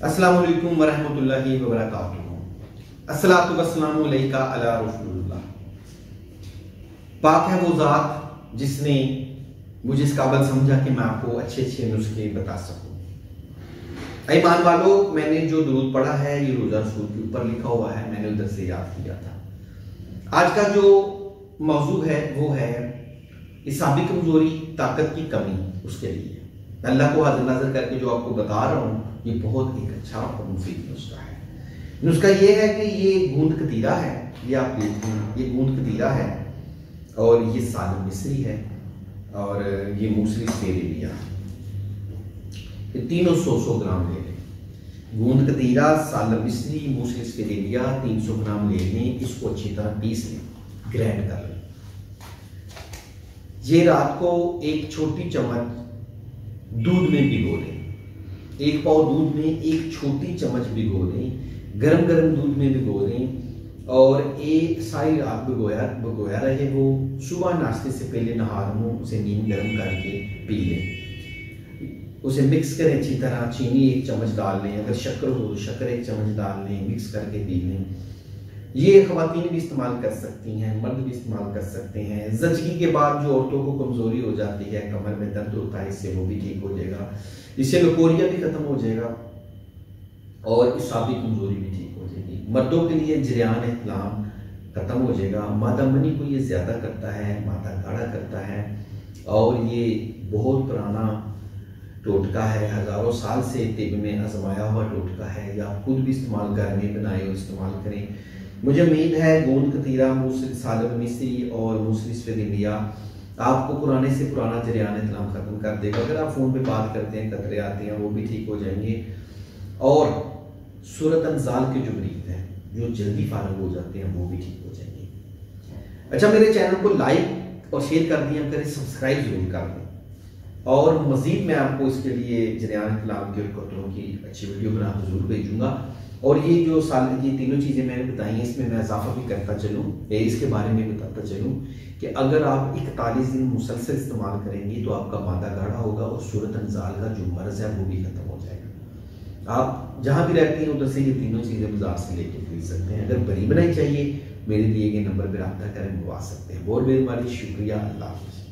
अस्सलामु अलैकुम वरहमतुल्लाहि वबरकातुहू। अस्सलातु वस्सलामु अलैका अला रसूलुल्लाह। पाक है वो ज़ात जिसने मुझे इस काबिल समझा कि मैं आपको अच्छे अच्छे नुस्खे बता सकूं। ईमान वालों, मैंने जो दुरूद पढ़ा है ये रोज़ा रसूल के ऊपर लिखा हुआ है, मैंने उधर से याद किया था। आज का जो मौजू है वो है इसाबी कमजोरी, ताकत की कमी, उसके लिए अल्लाह को हाजिर नाज़र करके जो आपको बता रहा हूँ ये बहुत एक अच्छा और मुफीद नुस्खा है। नुस्खा ये है कि ये गूंद कतीरा है, ये आप देखें, ये गूंद कतीरा है और ये सालम मिस्री है और ये मूसली सफेद लिया, ये तीनों 100 ग्राम ले लें। गूंद कतीरा, सालम मिस्री, मूसली सफेद लिया 300 ग्राम ले लें। इसको अच्छी तरह पीस लें, ग्राइंड कर लें। ये रात को एक छोटी चम्मच दूध में भिगो दें। एक पाव दूध में एक छोटी चम्मच भिगो दें, गरम गरम दूध में भिगो दें और एक सारी रात भिगोया रहे। वो सुबह नाश्ते से पहले नहा मुंह उसे नींद गर्म करके पी लें। उसे मिक्स करें अच्छी तरह। चीनी 1 चम्मच डाल लें, अगर शक्कर हो तो शक्कर 1 चम्मच डाल लें, मिक्स करके पी लें। ये ख़वातीन भी इस्तेमाल कर सकती हैं, मर्द भी इस्तेमाल कर सकते हैं। ज़चगी के बाद जो औरतों को कमज़ोरी हो जाती है, कमर में दर्द होता है, इससे वो भी ठीक हो जाएगा। इससे लकोरिया भी ख़त्म हो जाएगा और इसाबी कमज़ोरी भी ठीक हो जाएगी। मर्दों के लिए जरियान इहतलाम ख़त्म हो जाएगा। मादा मनी को ये ज़्यादा करता है, मादा गाढ़ा करता है और ये बहुत पुराना टोटका है, हज़ारों साल से तिब में आजमाया हुआ टोटका है। या आप खुद भी इस्तेमाल घर में बनाए और इस्तेमाल करें। मुझे उम्मीद है गूंद कतीरा, मूसली, सालम मिस्री और मूसली सफेद लिया आपको पुराने से पुराना जरियान इस्लाम खत्म कर देगा। अगर आप फ़ोन पे बात करते हैं, कतरे आते हैं, वो भी ठीक हो जाएंगे। और सूरत अंजाल के जो मरीज हैं, जो जल्दी फारग हो जाते हैं, वो भी ठीक हो जाएंगे। अच्छा, मेरे चैनल को लाइक और शेयर कर दिया करें, सब्सक्राइब जरूर कर दें और मज़ीद मैं आपको इसके लिए जरियान इस्लाम के कतरों की अच्छी वीडियो बना के जरूर भेजूँगा। और ये जो ये तीनों चीज़ें मैंने बताई हैं, इसमें मैं इजाफा भी करता चलूँ, इसके बारे में बताता चलूँ कि अगर आप 41 दिन मुसलसल इस्तेमाल करेंगे तो आपका मादा गाढ़ा होगा और सूरत अंजाल का जो मर्ज है वो भी खत्म हो जाएगा। आप जहाँ भी रहती हैं उधर से ये तीनों चीज़ें बाजार से लेके खरीद सकते हैं। अगर बरी बनाई चाहिए, मेरे दिए गए नंबर पर रब्ता करें, मंगवा सकते हैं। बहुत मेहरबानी, शुक्रिया, अल्लाह हाफ़िज़।